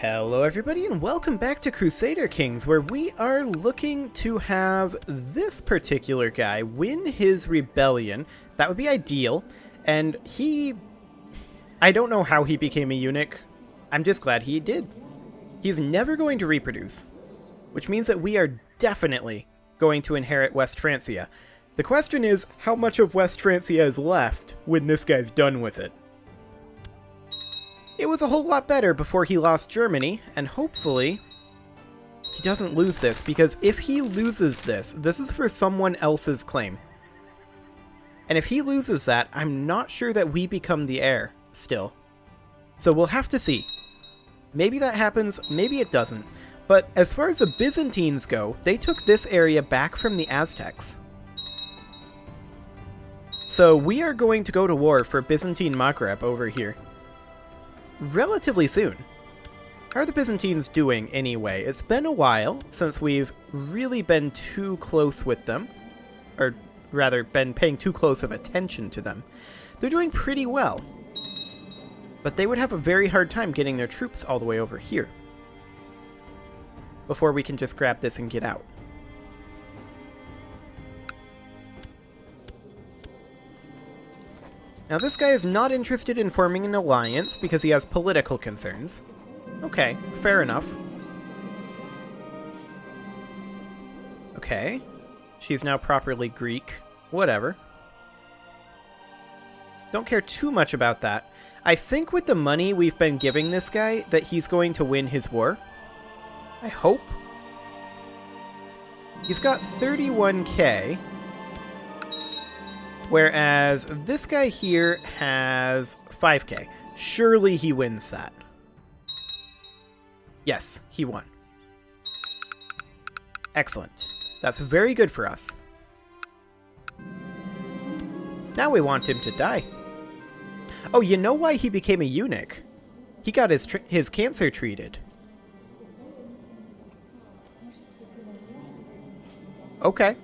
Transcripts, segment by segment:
Hello everybody and welcome back to Crusader Kings, where we are looking to have this particular guy win his rebellion. That would be ideal, and I don't know how he became a eunuch. I'm just glad he did. He's never going to reproduce, which means that we are definitely going to inherit West Francia. The question is, how much of West Francia is left when this guy's done with it? It was a whole lot better before he lost Germany, and hopefully he doesn't lose this, because if he loses this, this is for someone else's claim. And if he loses that, I'm not sure that we become the heir still. So we'll have to see. Maybe that happens, maybe it doesn't. But as far as the Byzantines go, they took this area back from the Aztecs. So we are going to go to war for Byzantine Maghreb over here relatively soon. How are the Byzantines doing anyway? It's been a while since we've really been too close with them, or rather been paying too close of attention to them. They're doing pretty well, but they would have a very hard time getting their troops all the way over here before we can just grab this and get out. Now this guy is not interested in forming an alliance because he has political concerns. Okay, fair enough. Okay, she's now properly Greek. Whatever. Don't care too much about that. I think with the money we've been giving this guy that he's going to win his war. I hope. He's got 31k. Whereas this guy here has 5k. Surely he wins that. Yes, he won. Excellent. That's very good for us. Now we want him to die. Oh, you know why he became a eunuch? He got his cancer treated. Okay.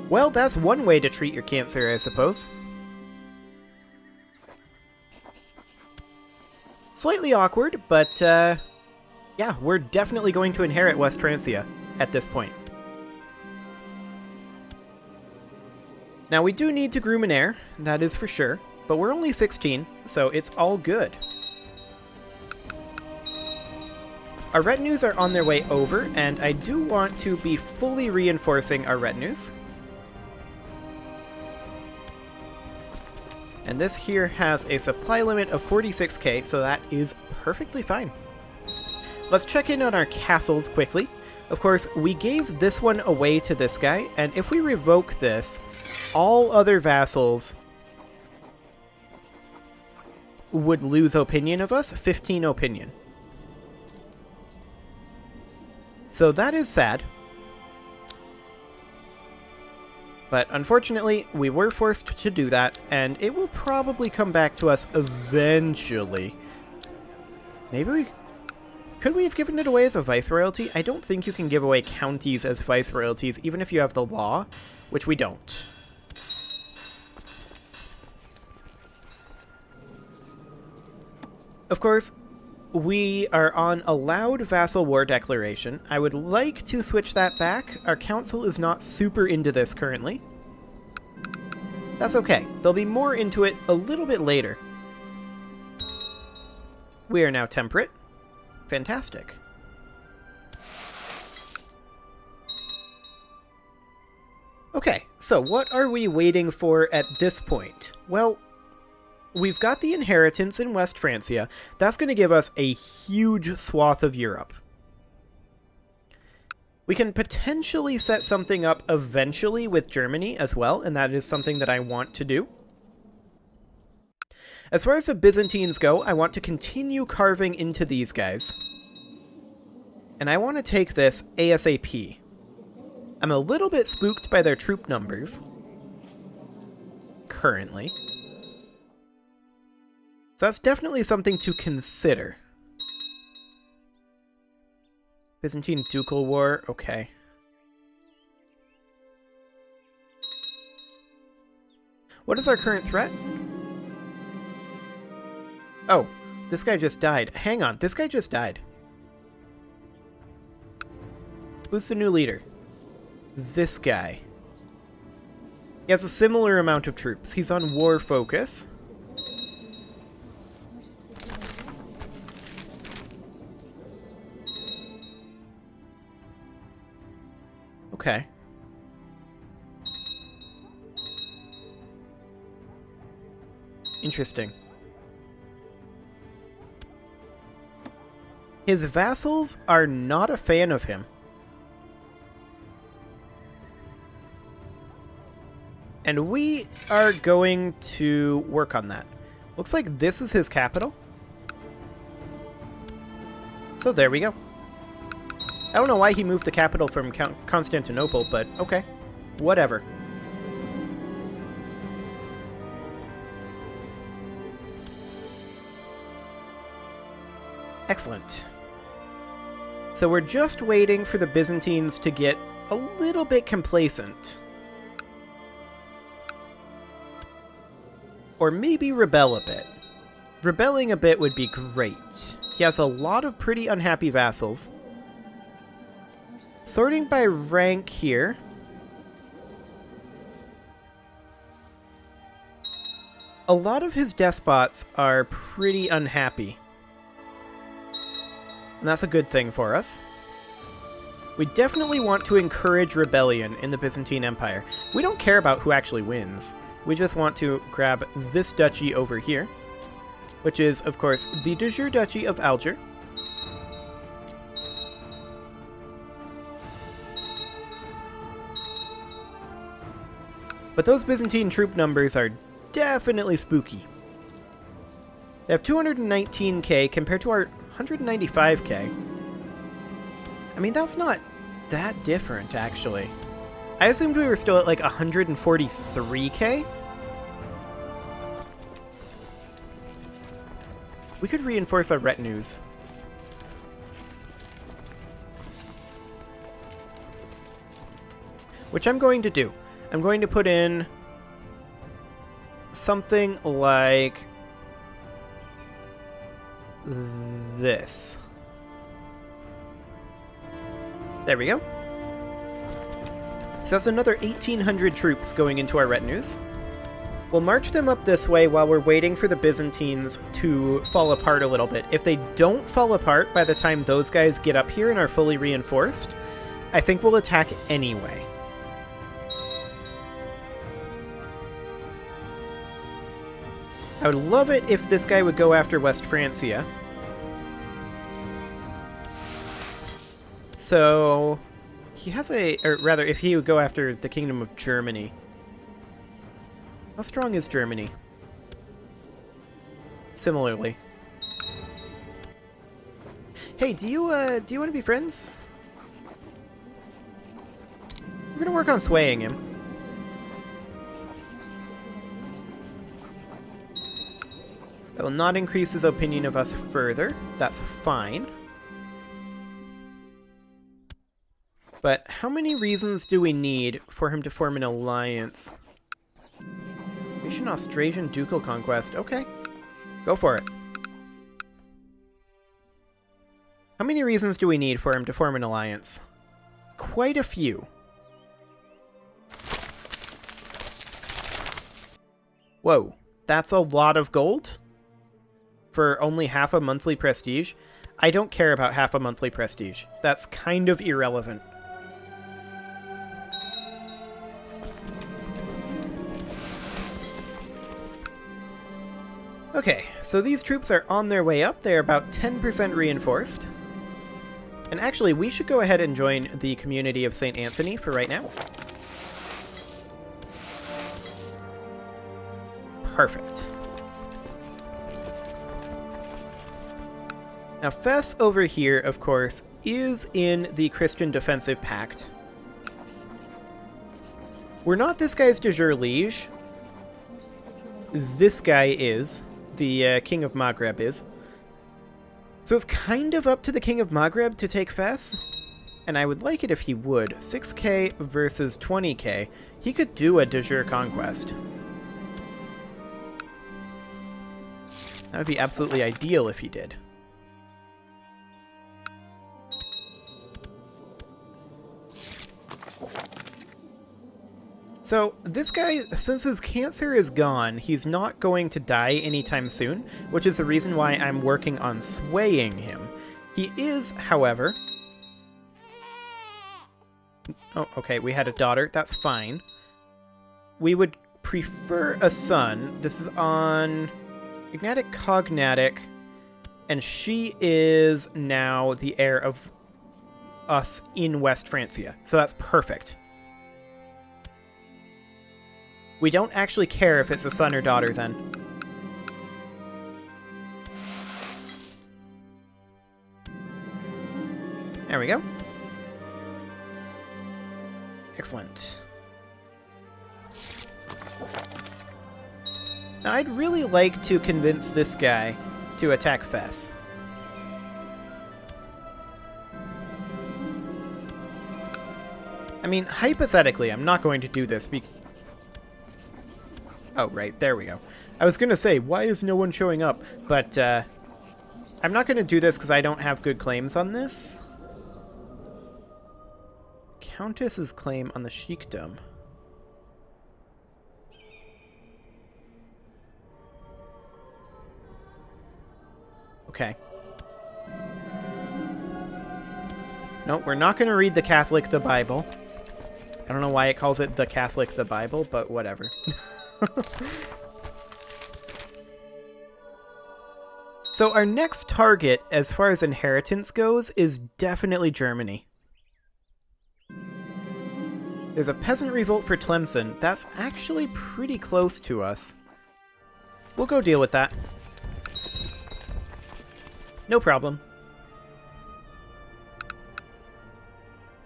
Well, that's one way to treat your cancer, I suppose. Slightly awkward, but yeah, we're definitely going to inherit West Francia at this point. Now, we do need to groom an heir, that is for sure, but we're only 16, so it's all good. Our retinues are on their way over, and I do want to be fully reinforcing our retinues. And this here has a supply limit of 46k, so that is perfectly fine. Let's check in on our castles quickly. Of course, we gave this one away to this guy, and if we revoke this, all other vassals would lose opinion of us, 15 opinion. So that is sad. But unfortunately, we were forced to do that, and it will probably come back to us eventually. Maybe we... Could we have given it away as a viceroyalty? I don't think you can give away counties as viceroyalties, even if you have the law, which we don't. Of course, we are on allowed vassal war declaration. I would like to switch that back. Our council is not super into this currently. That's okay. They'll be more into it a little bit later. We are now temperate. Fantastic. Okay, so what are we waiting for at this point? Well, we've got the inheritance in West Francia. That's going to give us a huge swath of Europe. We can potentially set something up eventually with Germany as well, and that is something that I want to do. As far as the Byzantines go, I want to continue carving into these guys. And I want to take this ASAP. I'm a little bit spooked by their troop numbers currently. So that's definitely something to consider. Byzantine Ducal War, okay. What is our current threat? Oh, this guy just died. Hang on, this guy just died. Who's the new leader? This guy. He has a similar amount of troops. He's on war focus. Okay. Interesting. His vassals are not a fan of him. And we are going to work on that. Looks like this is his capital. So there we go. I don't know why he moved the capital from Constantinople, but okay. Whatever. Excellent. So we're just waiting for the Byzantines to get a little bit complacent. Or maybe rebel a bit. Rebelling a bit would be great. He has a lot of pretty unhappy vassals. Sorting by rank here. A lot of his despots are pretty unhappy. And that's a good thing for us. We definitely want to encourage rebellion in the Byzantine Empire. We don't care about who actually wins. We just want to grab this duchy over here, which is, of course, the de jure Duchy of Alger. But those Byzantine troop numbers are definitely spooky. They have 219k compared to our 195k. I mean, that's not that different, actually. I assumed we were still at like 143k. We could reinforce our retinues. Which I'm going to do. I'm going to put in something like this. There we go. So that's another 1,800 troops going into our retinues. We'll march them up this way while we're waiting for the Byzantines to fall apart a little bit. If they don't fall apart by the time those guys get up here and are fully reinforced, I think we'll attack anyway. I would love it if this guy would go after West Francia. So he has or rather, if he would go after the Kingdom of Germany. How strong is Germany? Similarly. Hey, do you want to be friends? We're gonna work on swaying him. That will not increase his opinion of us further. That's fine. But how many reasons do we need for him to form an alliance? Mission Austrasian Ducal Conquest. Okay. Go for it. How many reasons do we need for him to form an alliance? Quite a few. Whoa. That's a lot of gold? For only half a monthly prestige? I don't care about half a monthly prestige. That's kind of irrelevant. Okay, so these troops are on their way up. They're about 10% reinforced. And actually, we should go ahead and join the community of St. Anthony for right now. Perfect. Now, Fes over here, of course, is in the Christian Defensive Pact. We're not this guy's de jure liege. This guy is. The King of Maghreb is. So it's kind of up to the King of Maghreb to take Fes. And I would like it if he would. 6k versus 20k. He could do a de jure conquest. That would be absolutely ideal if he did. So, this guy, since his cancer is gone, he's not going to die anytime soon, which is the reason why I'm working on swaying him. He is, however... Oh, okay, we had a daughter. That's fine. We would prefer a son. This is on Ignatic Cognatic, and she is now the heir of us in West Francia. So that's perfect. We don't actually care if it's a son or daughter, then. There we go. Excellent. Now, I'd really like to convince this guy to attack Fess. I mean, hypothetically, I'm not going to do this because... Oh, right, there we go. I was going to say, why is no one showing up? But, I'm not going to do this because I don't have good claims on this. Countess's claim on the sheikdom. Okay. No, we're not going to read the Catholic the Bible. I don't know why it calls it the Catholic the Bible, but whatever. So our next target, as far as inheritance goes, is definitely Germany. There's a peasant revolt for Tlemcen. That's actually pretty close to us. We'll go deal with that. No problem.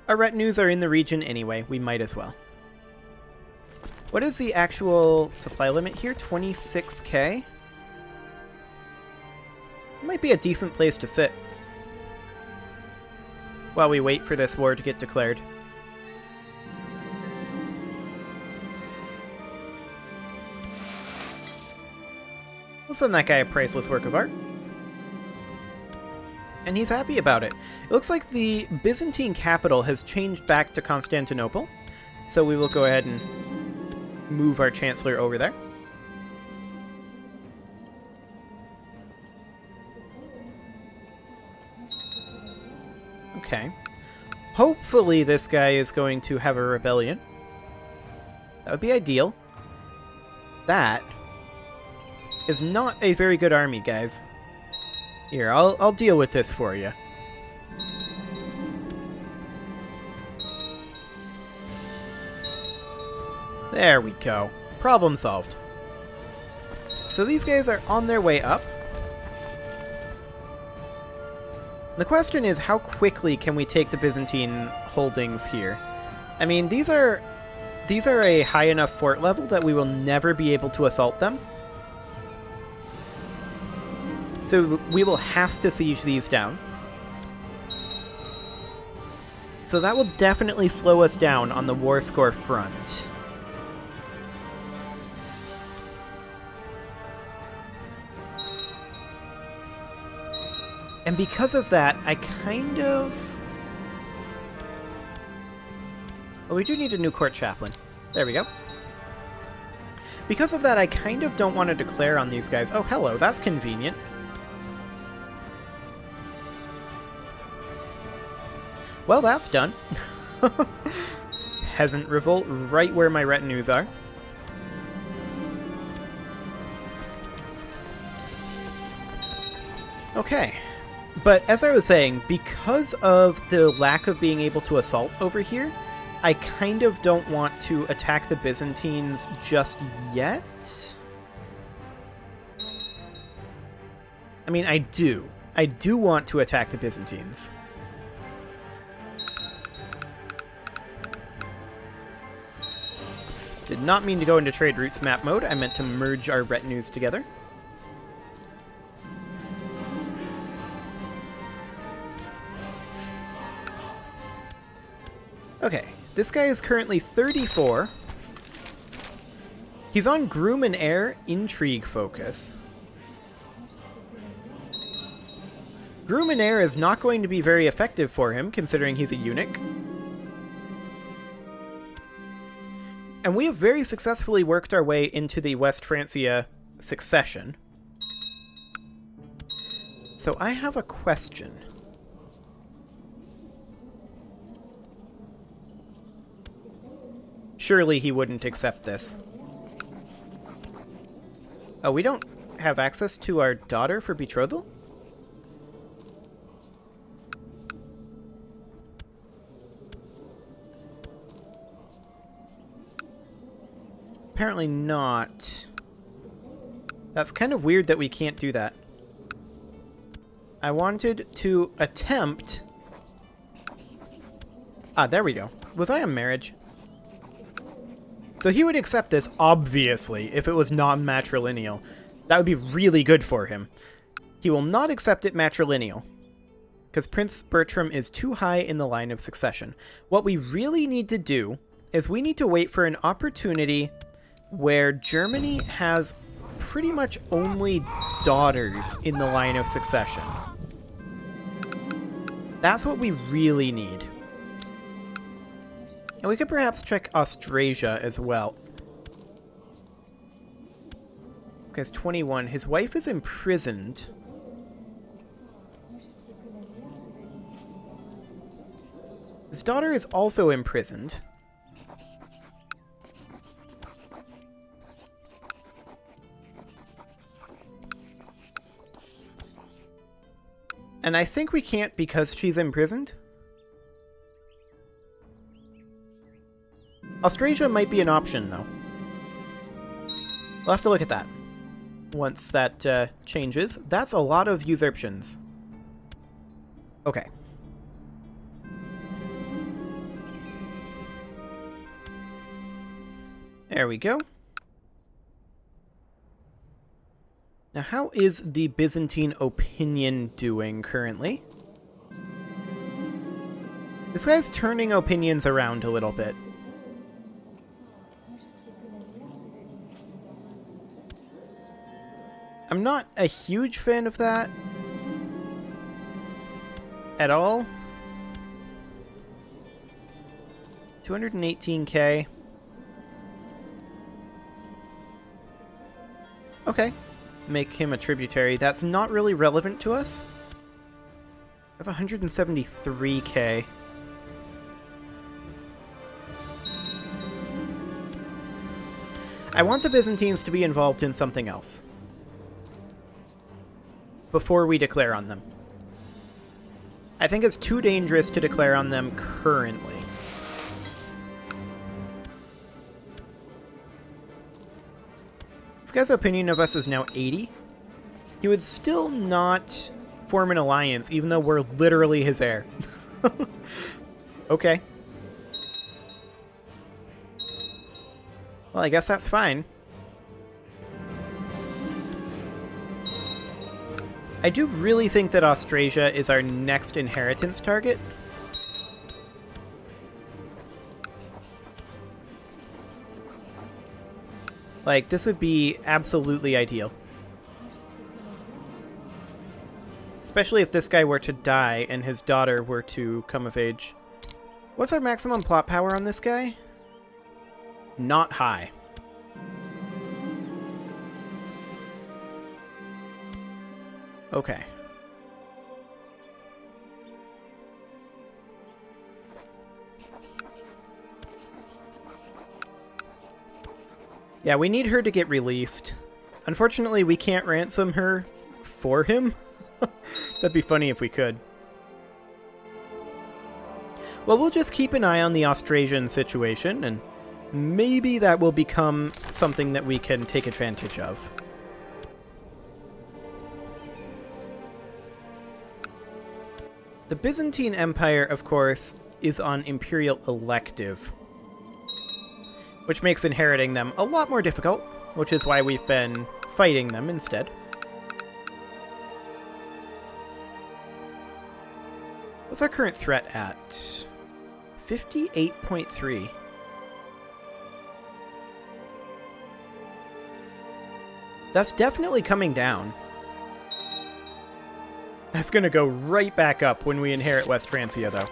Our retinues are in the region anyway. We might as well. What is the actual supply limit here? 26k? Might be a decent place to sit while we wait for this war to get declared. We'll send that guy a priceless work of art. And he's happy about it. It looks like the Byzantine capital has changed back to Constantinople, so we will go ahead and move our Chancellor over there. Okay. Hopefully this guy is going to have a rebellion. That would be ideal. That is not a very good army, guys. Here, I'll deal with this for you. There we go. Problem solved. So these guys are on their way up. The question is, how quickly can we take the Byzantine holdings here? I mean, these are a high enough fort level that we will never be able to assault them. So we will have to siege these down. So that will definitely slow us down on the war score front. And because of that, I kind of... Well, we do need a new court chaplain. There we go. Because of that, I kind of don't want to declare on these guys. Oh, hello, that's convenient. Well, that's done. Peasant revolt right where my retinues are. Okay. But as I was saying, because of the lack of being able to assault over here, I kind of don't want to attack the Byzantines just yet. I mean, I do. I do want to attack the Byzantines. Did not mean to go into trade routes map mode. I meant to merge our retinues together. Okay, this guy is currently 34. He's on Groom and Heir Intrigue focus. Gruminair is not going to be very effective for him, considering he's a eunuch. And we have very successfully worked our way into the West Francia succession. So I have a question. Surely he wouldn't accept this. Oh, we don't have access to our daughter for betrothal? Apparently not. That's kind of weird that we can't do that. I wanted to attempt... Ah, there we go. Was I a marriage? So he would accept this, obviously, if it was non-matrilineal. That would be really good for him. He will not accept it matrilineal, because Prince Bertram is too high in the line of succession. What we really need to do is we need to wait for an opportunity where Germany has pretty much only daughters in the line of succession. That's what we really need. And we could perhaps check Austrasia as well. This guy's 21. His wife is imprisoned. His daughter is also imprisoned. And I think we can't because she's imprisoned. Austrasia might be an option, though. We'll have to look at that once that changes. That's a lot of usurpations. Okay. There we go. Now, how is the Byzantine opinion doing currently? This guy's turning opinions around a little bit. I'm not a huge fan of that at all. 218k. Okay. Make him a tributary. That's not really relevant to us. I have 173k. I want the Byzantines to be involved in something else before we declare on them. I think it's too dangerous to declare on them currently. This guy's opinion of us is now 80. He would still not form an alliance, even though we're literally his heir. Okay. Well, I guess that's fine. I do really think that Austrasia is our next inheritance target. Like, this would be absolutely ideal. Especially if this guy were to die and his daughter were to come of age. What's our maximum plot power on this guy? Not high. Okay. Yeah, we need her to get released. Unfortunately, we can't ransom her for him. That'd be funny if we could. Well, we'll just keep an eye on the Austrasian situation, and maybe that will become something that we can take advantage of. The Byzantine Empire, of course, is on Imperial Elective, which makes inheriting them a lot more difficult, which is why we've been fighting them instead. What's our current threat at? 58.3. That's definitely coming down. That's going to go right back up when we inherit West Francia, though.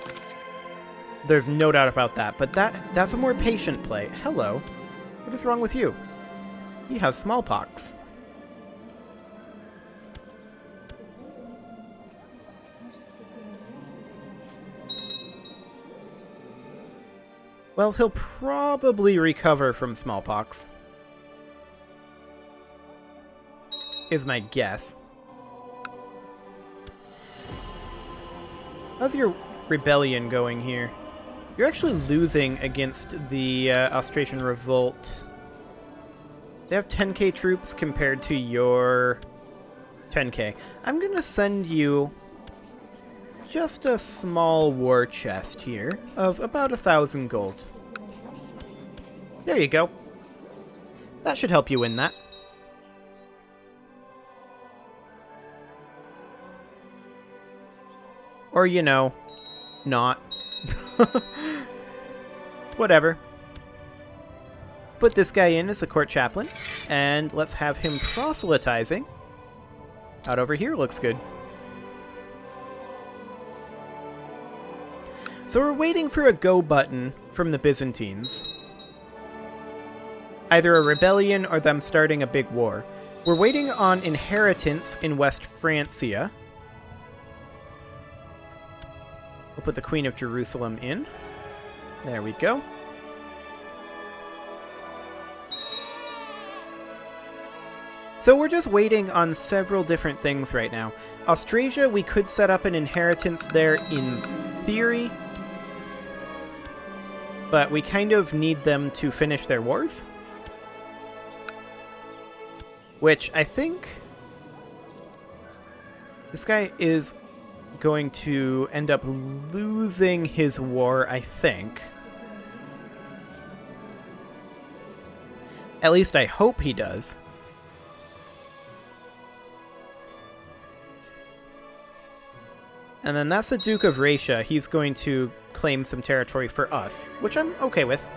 There's no doubt about that, but that's a more patient play. Hello. What is wrong with you? He has smallpox. Well, he'll probably recover from smallpox, is my guess. How's your rebellion going here? You're actually losing against the Austrasian Revolt. They have 10k troops compared to your 10k. I'm going to send you just a small war chest here of about 1,000 gold. There you go. That should help you win that. Or, you know, not. Whatever. Put this guy in as a court chaplain, and let's have him proselytizing. Out over here looks good. So we're waiting for a go button from the Byzantines. Either a rebellion or them starting a big war. We're waiting on inheritance in West Francia. We'll put the Queen of Jerusalem in. There we go. So we're just waiting on several different things right now. Austrasia, we could set up an inheritance there in theory, but we kind of need them to finish their wars. Which I think this guy is going to end up losing his war, I think. At least I hope he does. And then that's the Duke of Raetia. He's going to claim some territory for us, which I'm okay with.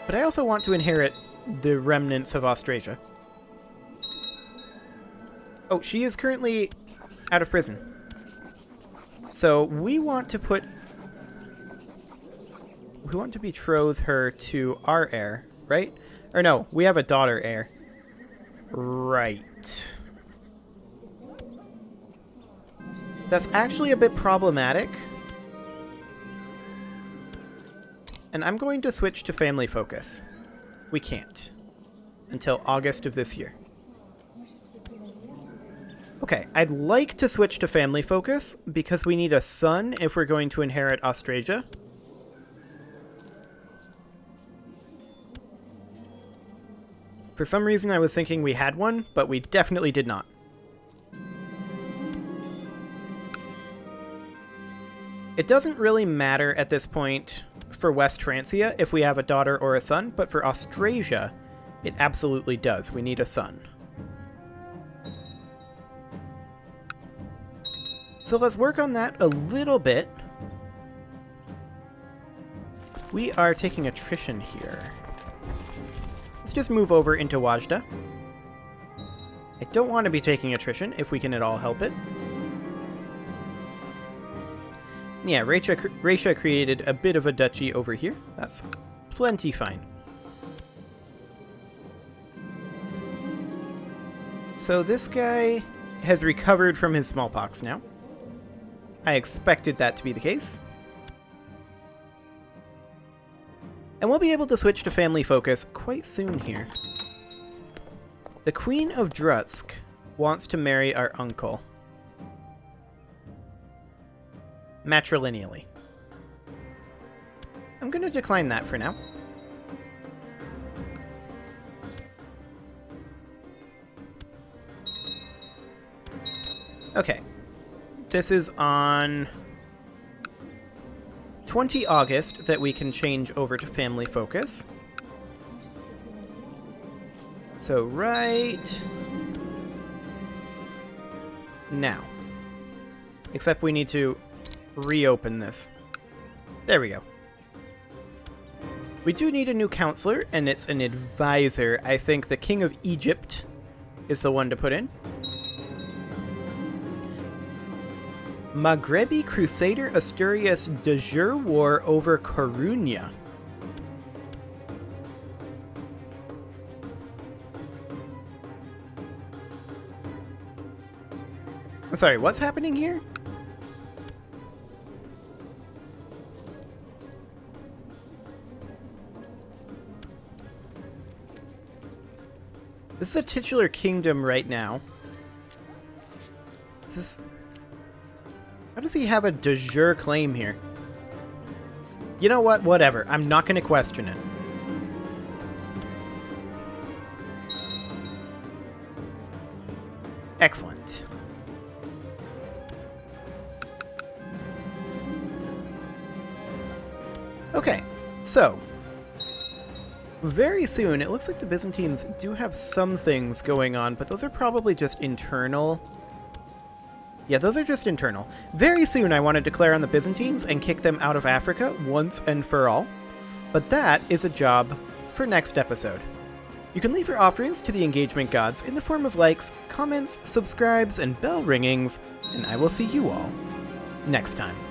But I also want to inherit the remnants of Austrasia. Oh, she is currently out of prison. So we want to put... We want to betroth her to our heir, right? Or no, we have a daughter heir. Right. That's actually a bit problematic. And I'm going to switch to family focus. We can't. Until August of this year. Okay, I'd like to switch to family focus because we need a son if we're going to inherit Austrasia. For some reason I was thinking we had one, but we definitely did not. It doesn't really matter at this point for West Francia if we have a daughter or a son, but for Austrasia, it absolutely does. We need a son. So let's work on that a little bit. We are taking attrition here. Let's just move over into Wajda. I don't want to be taking attrition if we can at all help it. Yeah, Raetia created a bit of a duchy over here. That's plenty fine. So this guy has recovered from his smallpox now. I expected that to be the case. And we'll be able to switch to family focus quite soon here. The Queen of Drutsk wants to marry our uncle. Matrilineally. I'm going to decline that for now. Okay. This is on 20 August that we can change over to family focus. So right now. Except we need to reopen this. There we go. We do need a new counselor, and it's an advisor. I think the King of Egypt is the one to put in. Maghrebi Crusader Asturias de jure war over Coruña. I'm sorry, what's happening here? This is a titular kingdom right now. Is this... How does he have a de jure claim here? You know what? Whatever. I'm not going to question it. Excellent. Okay, so very soon, it looks like the Byzantines do have some things going on, but those are probably just internal. Yeah, those are just internal. Very soon I want to declare on the Byzantines and kick them out of Africa once and for all. But that is a job for next episode. You can leave your offerings to the engagement gods in the form of likes, comments, subscribes, and bell ringings, and I will see you all next time.